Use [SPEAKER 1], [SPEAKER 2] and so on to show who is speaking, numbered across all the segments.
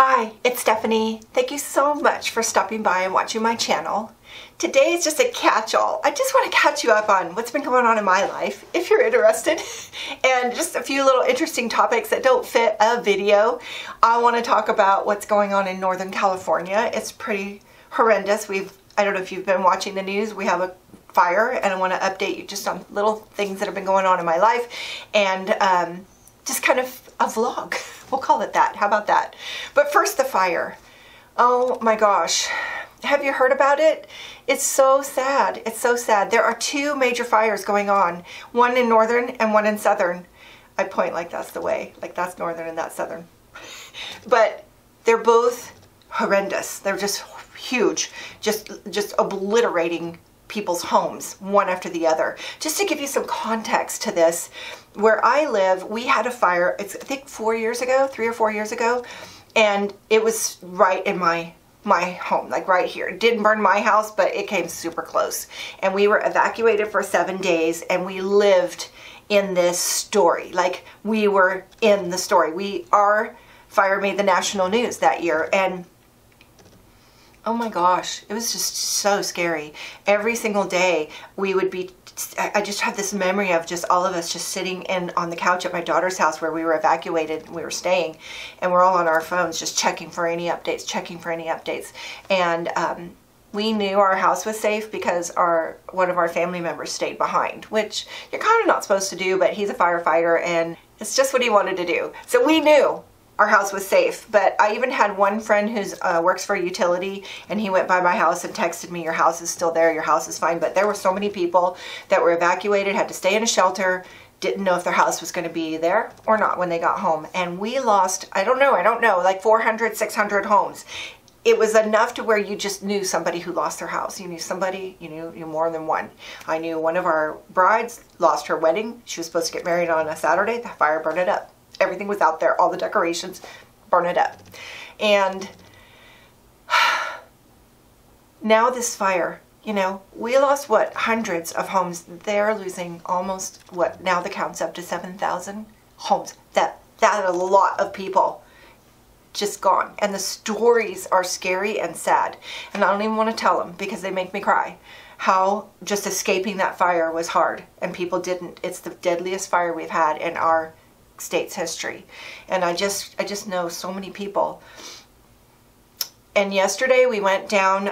[SPEAKER 1] Hi, it's Stephanie. Thank you so much for stopping by and watching my channel. Today is just a catch-all. I just want to catch you up on what's been going on in my life, if you're interested, and just a few little interesting topics that don't fit a video. I want to talk about what's going on in Northern California. It's pretty horrendous. I don't know if you've been watching the news, we have a fire, and I want to update you just on little things that have been going on in my life, and just kind of a vlog. We'll call it that. How about that? But first, the fire. Oh my gosh. Have you heard about it? It's so sad. It's so sad. There are two major fires going on. One in northern and one in southern. I point like that's the way. Like that's northern and that's southern. But they're both horrendous. They're just huge. Just obliterating people's homes one after the other. Just to give you some context to this, where I live, we had a fire, I think 3 or 4 years ago, and it was right in my home, like right here. It didn't burn my house, but it came super close. And we were evacuated for 7 days, and we lived in this story. Like, we were in the story. Our fire made the national news that year, and oh my gosh, it was just so scary. Every single day we would be, I just have this memory of just all of us just sitting on the couch at my daughter's house where we were evacuated, we were staying, and we're all on our phones just checking for any updates, And we knew our house was safe because one of our family members stayed behind, which you're kind of not supposed to do, but he's a firefighter and it's just what he wanted to do. So we knew our house was safe. But I even had one friend who works for a utility, and he went by my house and texted me, your house is still there, your house is fine. But there were so many people that were evacuated, had to stay in a shelter, didn't know if their house was going to be there or not when they got home. And we lost, I don't know, like 400, 600 homes. It was enough to where you just knew somebody who lost their house. You knew somebody, you knew more than one. I knew one of our brides lost her wedding. She was supposed to get married on a Saturday. The fire burned it up. Everything was out there, all the decorations, burn it up. And now this fire, we lost what, hundreds of homes. They're losing almost what, now the count's up to 7,000 homes. That a lot of people just gone. And the stories are scary and sad. And I don't even want to tell them because they make me cry. How just escaping that fire was hard and people didn't. It's the deadliest fire we've had in our state's history, and I just know so many people. And yesterday we went down,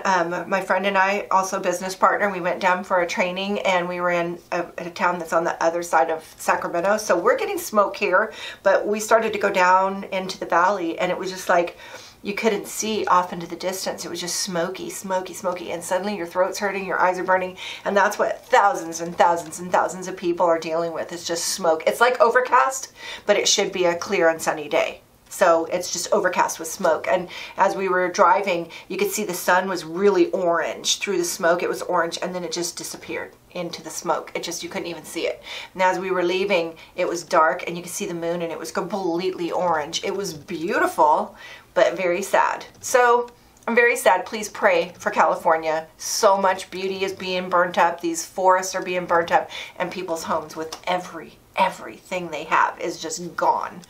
[SPEAKER 1] my friend and I, also business partner, we went down for a training, and we were in a town that's on the other side of Sacramento, so we're getting smoke here, but we started to go down into the valley, and it was just like you couldn't see off into the distance. It was just smoky, smoky, smoky, and suddenly your throat's hurting, your eyes are burning, and that's what thousands and thousands and thousands of people are dealing with. It's just smoke. It's like overcast, but it should be a clear and sunny day. So it's just overcast with smoke. And as we were driving, you could see the sun was really orange through the smoke. It was orange, and then it just disappeared into the smoke. You couldn't even see it. And as we were leaving, it was dark, and you could see the moon, and it was completely orange. It was beautiful, but very sad. So I'm very sad. Please pray for California. So much beauty is being burnt up. These forests are being burnt up, and people's homes with everything they have is just gone.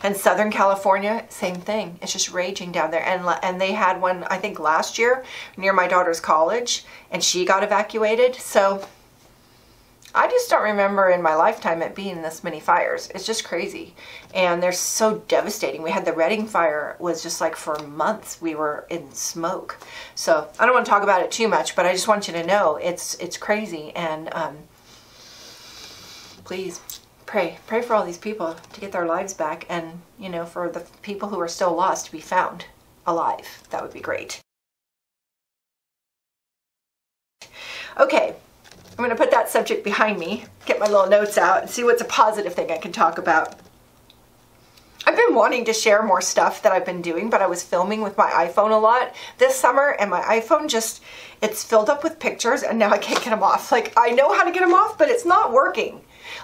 [SPEAKER 1] And Southern California, same thing. It's just raging down there. And they had one, I think last year, near my daughter's college, and she got evacuated. So I just don't remember in my lifetime it being this many fires. It's just crazy. And they're so devastating. We had the Redding fire, was just like for months we were in smoke. So I don't want to talk about it too much, but I just want you to know it's crazy. And please pray for all these people to get their lives back, and for the people who are still lost to be found alive. That would be great. Okay. I'm going to put that subject behind me, get my little notes out, and see what's a positive thing I can talk about. I've been wanting to share more stuff that I've been doing, but I was filming with my iPhone a lot this summer, and my iPhone it's filled up with pictures, and now I can't get them off. Like, I know how to get them off, but it's not working.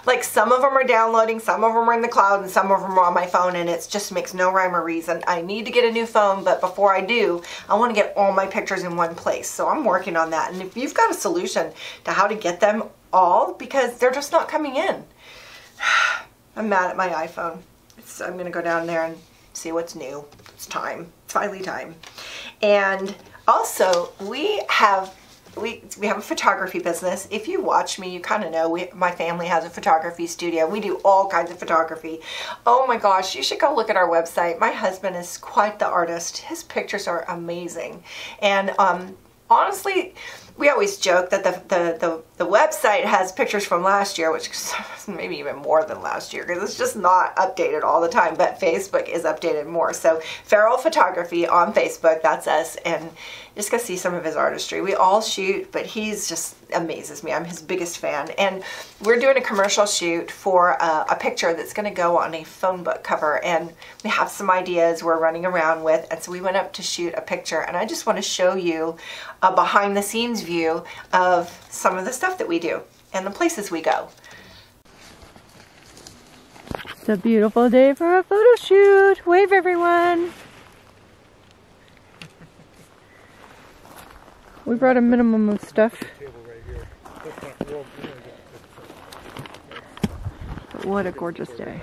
[SPEAKER 1] Like, some of them are downloading, some of them are in the cloud, and some of them are on my phone, and it just makes no rhyme or reason. I need to get a new phone, but before I do, I want to get all my pictures in one place. So I'm working on that. And if you've got a solution to how to get them all, because they're just not coming in. I'm mad at my iPhone. I'm going to go down there and see what's new. It's time. finally time. And also we have a photography business. If you watch me, you kind of know my family has a photography studio. We do all kinds of photography. Oh my gosh, you should go look at our website. My husband is quite the artist. His pictures are amazing. And honestly, we always joke that the website has pictures from last year, which is maybe even more than last year because it's just not updated all the time, but Facebook is updated more. So Farrell Photography on Facebook, that's us, and just go see some of his artistry. We all shoot, but he's just amazes me. I'm his biggest fan. And we're doing a commercial shoot for a picture that's going to go on a phone book cover, and we have some ideas we're running around with, and so we went up to shoot a picture, and I just want to show you a behind the scenes view of some of the stuff that we do and the places we go.
[SPEAKER 2] It's a beautiful day for a photo shoot. Wave, everyone. We brought a minimum of stuff. But what a gorgeous day.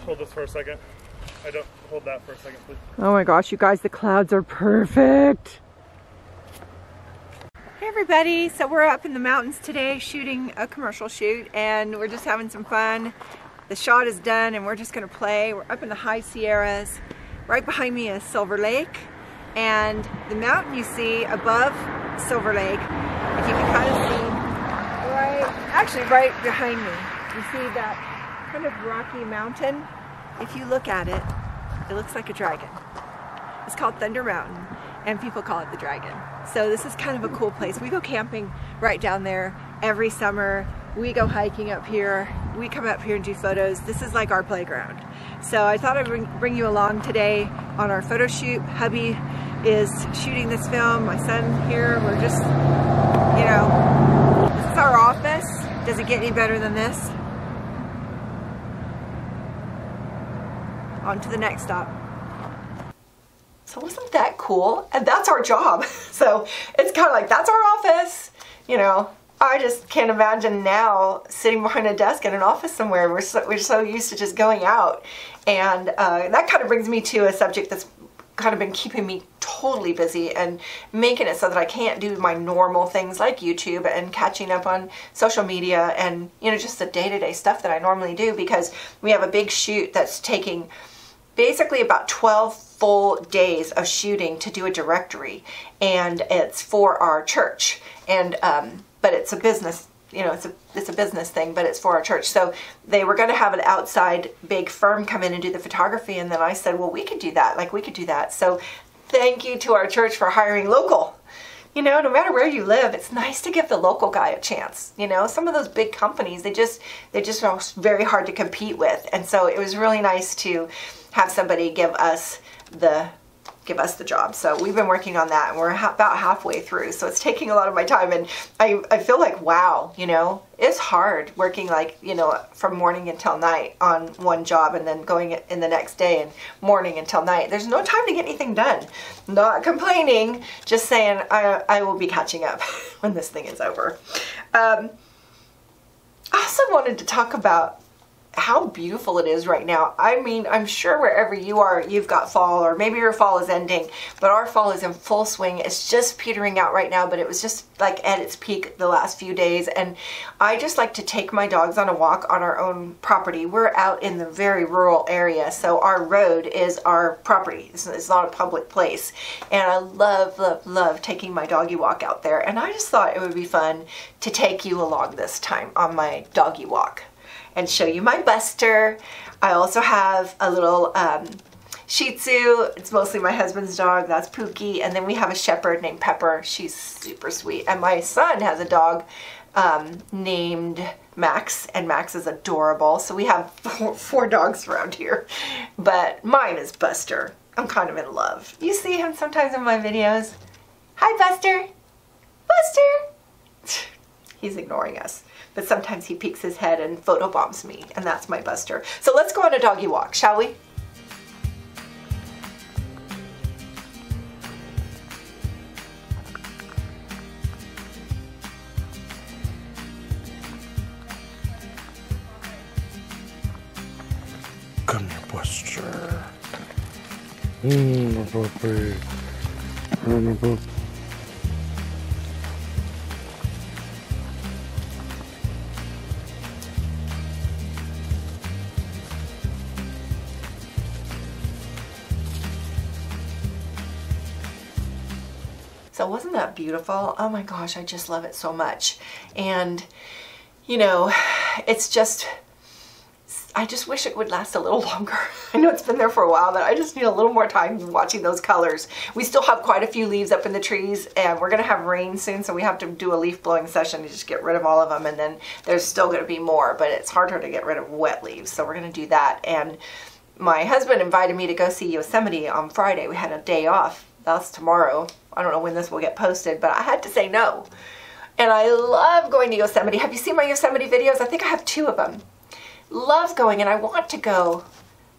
[SPEAKER 3] Hold this for a second. I don't hold that for a second, please.
[SPEAKER 2] Oh my gosh, you guys, the clouds are perfect.
[SPEAKER 1] Hey everybody, so we're up in the mountains today shooting a commercial shoot, and we're just having some fun. The shot is done and we're just gonna play. We're up in the high Sierras. Right behind me is Silver Lake, and the mountain you see above Silver Lake, if you can kind of see, right behind me, you see that kind of rocky mountain. If you look at it, it looks like a dragon. It's called Thunder Mountain, and people call it the Dragon. So this is kind of a cool place. We go camping right down there every summer. We go hiking up here. We come up here and do photos. This is like our playground. So I thought I'd bring you along today on our photo shoot. Hubby is shooting this film. My son here, we're just, you know, this is our office. Does it get any better than this? On to the next stop. So wasn't that cool? And that's our job. So it's kind of like, that's our office. You know, I just can't imagine now sitting behind a desk in an office somewhere. We're so used to just going out. And that kind of brings me to a subject that's kind of been keeping me totally busy and making it so that I can't do my normal things like YouTube and catching up on social media and, you know, just the day-to-day stuff that I normally do, because we have a big shoot that's taking basically about 12 full days of shooting to do a directory, and it's for our church, and but it's a business, you know, it's a business thing, but it's for our church. So they were going to have an outside big firm come in and do the photography, and then I said, well, we could do that, like we could do that. So thank you to our church for hiring local. You know, no matter where you live, it's nice to give the local guy a chance. You know, some of those big companies, they just are very hard to compete with, and so it was really nice to have somebody give us the job. So we've been working on that, and we're about halfway through. So it's taking a lot of my time, and I feel like, wow, you know, it's hard working, like, you know, from morning until night on one job, and then going in the next day and morning until night. There's no time to get anything done. Not complaining, just saying I will be catching up when this thing is over. I also wanted to talk about how beautiful it is right now. I mean, I'm sure wherever you are, you've got fall, or maybe your fall is ending, but our fall is in full swing. It's just petering out right now, but it was just like at its peak the last few days. And I just like to take my dogs on a walk on our own property. We're out in the very rural area, so our road is our property. It's not a public place. And I love, love, love taking my doggy walk out there. And I just thought it would be fun to take you along this time on my doggy walk and show you my Buster. I also have a little Shih Tzu. It's mostly my husband's dog. That's Pookie. And then we have a shepherd named Pepper. She's super sweet. And my son has a dog named Max, and Max is adorable. So we have four dogs around here, but mine is Buster. I'm kind of in love. You see him sometimes in my videos. Hi, Buster. Buster. He's ignoring us, but sometimes he peeks his head and photobombs me, and that's my Buster. So let's go on a doggy walk, shall we?
[SPEAKER 4] Come here, Buster. My puppy. My puppy.
[SPEAKER 1] So wasn't that beautiful? Oh my gosh, I just love it so much. And you know, it's just, I just wish it would last a little longer. I know it's been there for a while, but I just need a little more time watching those colors. We still have quite a few leaves up in the trees, and we're gonna have rain soon, so we have to do a leaf blowing session to just get rid of all of them, and then there's still gonna be more, but it's harder to get rid of wet leaves, so we're gonna do that. And my husband invited me to go see Yosemite on Friday. We had a day off. That's tomorrow. I don't know when this will get posted, but I had to say no. And I love going to Yosemite. Have you seen my Yosemite videos? I think I have 2 of them. Love going, and I want to go,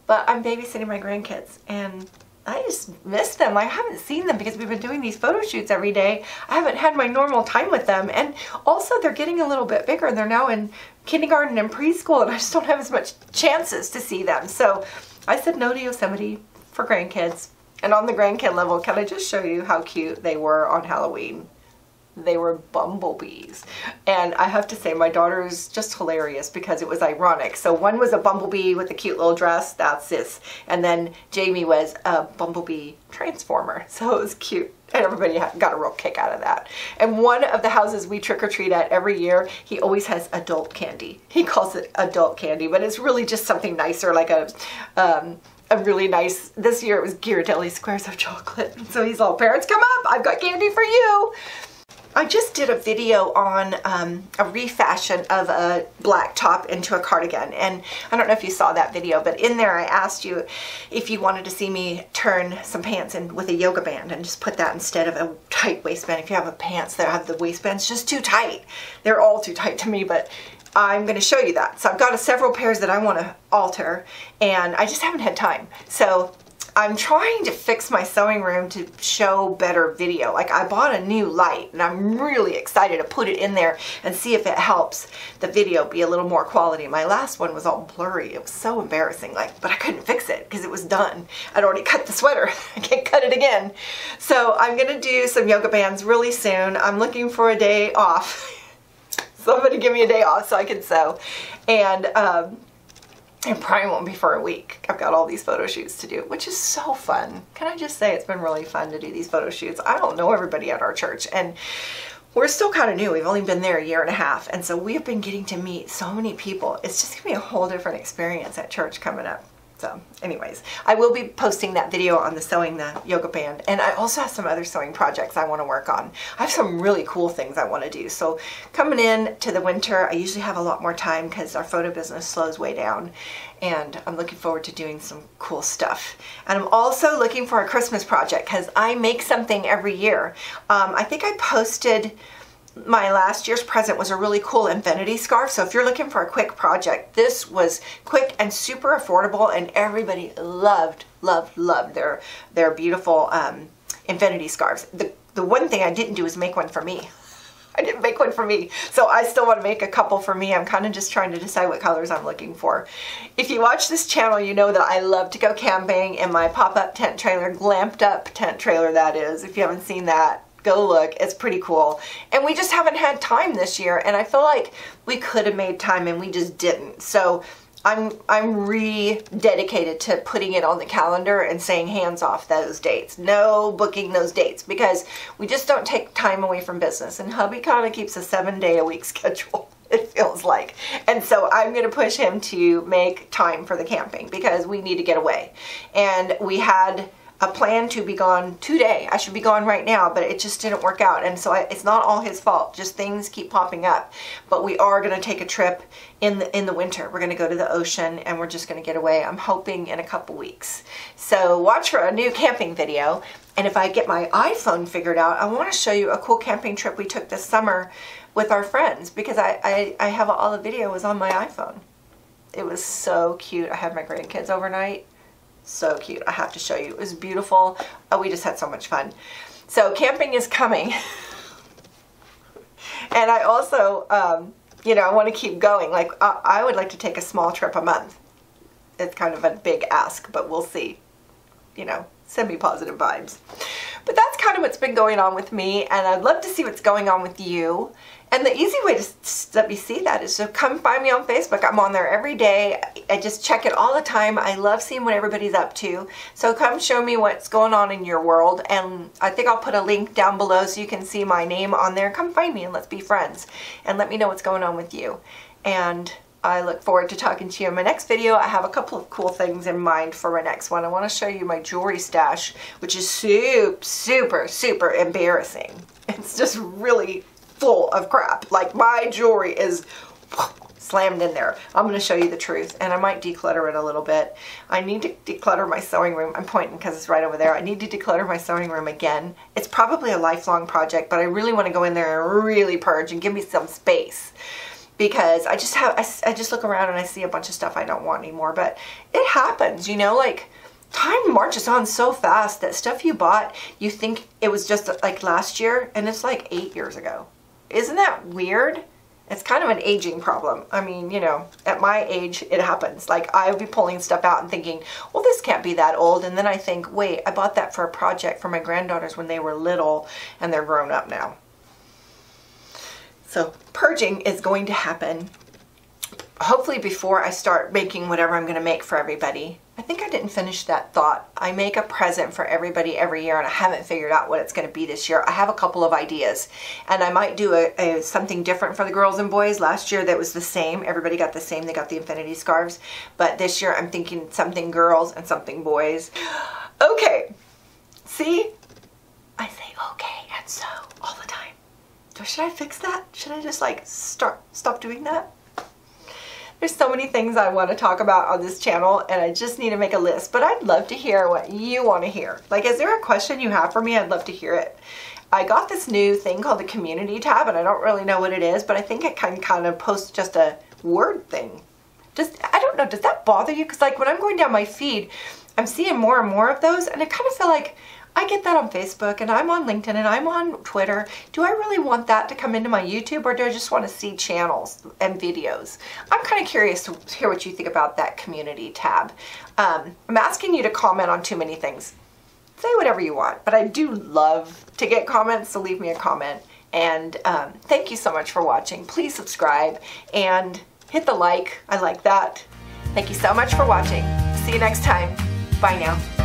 [SPEAKER 1] but I'm babysitting my grandkids, and I just miss them. I haven't seen them because we've been doing these photo shoots every day. I haven't had my normal time with them, and also they're getting a little bit bigger. They're now in kindergarten and preschool, and I just don't have as much chances to see them. So I said no to Yosemite for grandkids. And on the grandkid level, can I just show you how cute they were on Halloween? They were bumblebees. And I have to say, my daughter is just hilarious because it was ironic. So one was a bumblebee with a cute little dress, that's this. And then Jamie was a bumblebee transformer. So it was cute. And everybody got a real kick out of that. And one of the houses we trick-or-treat at every year, he always has adult candy. He calls it adult candy, but it's really just something nicer, like a really nice, this year it was Ghirardelli squares of chocolate. And so he's all, parents come up, I've got candy for you. I just did a video on a refashion of a black top into a cardigan, and I don't know if you saw that video, but in there I asked you if you wanted to see me turn some pants in with a yoga band and just put that instead of a tight waistband. If you have a pants that have the waistbands just too tight, they're all too tight to me, but I'm going to show you that. So I've got several pairs that I want to alter, and I just haven't had time. So I'm trying to fix my sewing room to show better video. Like, I bought a new light, and I'm really excited to put it in there and see if it helps the video be a little more quality. My last one was all blurry. It was so embarrassing, but I couldn't fix it because it was done. I'd already cut the sweater. I can't cut it again. So I'm going to do some yoga bands really soon. I'm looking for a day off. Somebody give me a day off so I can sew. And it probably won't be for a week. I've got all these photo shoots to do, which is so fun. Can I just say it's been really fun to do these photo shoots. I don't know everybody at our church, and we're still kind of new. We've only been there a year and a half, and so we've been getting to meet so many people. It's just gonna be a whole different experience at church coming up. So anyways, I will be posting that video on the sewing the yoga band, and I also have some other sewing projects I want to work on. I have some really cool things I want to do. So coming in to the winter, I usually have a lot more time because our photo business slows way down, and I'm looking forward to doing some cool stuff. And I'm also looking for a Christmas project because I make something every year. I think I posted my last year's present was a really cool infinity scarf. So if you're looking for a quick project, this was quick and super affordable, and everybody loved their beautiful infinity scarves. The one thing I didn't do is make one for me. I didn't make one for me, so I still want to make a couple for me. I'm kind of just trying to decide what colors I'm looking for. If you watch this channel, you know that I love to go camping in my pop-up tent trailer, glamped up tent trailer that is. If you haven't seen that, go look. It's pretty cool. And we just haven't had time this year, and I feel like we could have made time and we just didn't. So I'm rededicated to putting it on the calendar and saying hands off those dates. No booking those dates, because we just don't take time away from business. And hubby kind of keeps a 7-day-a-week schedule, it feels like. And so I'm going to push him to make time for the camping because we need to get away. And we had a plan to be gone today. I should be gone right now, but it just didn't work out. And so it's not all his fault, just things keep popping up. But we are gonna take a trip in the winter. We're gonna go to the ocean and we're just gonna get away. I'm hoping in a couple weeks. So watch for a new camping video. And if I get my iPhone figured out, I wanna show you a cool camping trip we took this summer with our friends, because I have all the video was on my iPhone. It was so cute. I had my grandkids overnight. So cute. I have to show you. It was beautiful. Oh, we just had so much fun. So camping is coming. And I also, you know, I want to keep going. Like, I would like to take a small trip a month. it's kind of a big ask, but we'll see. You know, send me positive vibes. But that's kind of what's been going on with me, and I'd love to see what's going on with you. And the easy way to let me see that is to come find me on Facebook. I'm on there every day. I just check it all the time. I love seeing what everybody's up to. So come show me what's going on in your world. And I think I'll put a link down below so you can see my name on there. Come find me and let's be friends. And let me know what's going on with you. And I look forward to talking to you in my next video. I have a couple of cool things in mind for my next one. I want to show you my jewelry stash, which is super embarrassing. It's just really full of crap. Like, my jewelry is slammed in there. I'm going to show you the truth, and I might declutter it a little bit. I need to declutter my sewing room. I'm pointing because it's right over there. I need to declutter my sewing room again. It's probably a lifelong project, but I really want to go in there and really purge and give me some space. Because I just look around and I see a bunch of stuff I don't want anymore. But it happens, you know, like, time marches on so fast that stuff you bought, you think it was just like last year, and it's like 8 years ago. Isn't that weird? It's kind of an aging problem. I mean, you know, at my age, it happens. Like, I would be pulling stuff out and thinking, well, this can't be that old. And then I think, wait, I bought that for a project for my granddaughters when they were little, and they're grown up now. So purging is going to happen, hopefully before I start making whatever I'm going to make for everybody. I think I didn't finish that thought. I make a present for everybody every year, and I haven't figured out what it's going to be this year. I have a couple of ideas, and I might do something different for the girls and boys. Last year that was the same. Everybody got the same. They got the infinity scarves. But this year I'm thinking something girls and something boys. Okay. See? I say okay and so all the time. Should I fix that? Should I just like stop doing that? There's so many things I want to talk about on this channel, and I just need to make a list. But I'd love to hear what you want to hear. Like, is there a question you have for me? I'd love to hear it. I got this new thing called the community tab, and I don't really know what it is, but I think it can kind of post just a word thing. I don't know, does that bother you? Because like when I'm going down my feed, I'm seeing more and more of those, and I kind of feel like I get that on Facebook, and I'm on LinkedIn, and I'm on Twitter. Do I really want that to come into my YouTube, or do I just want to see channels and videos? I'm kind of curious to hear what you think about that community tab. I'm asking you to comment on too many things. Say whatever you want, but I do love to get comments, so leave me a comment. And thank you so much for watching. Please subscribe and hit the like. I like that. Thank you so much for watching. See you next time. Bye now.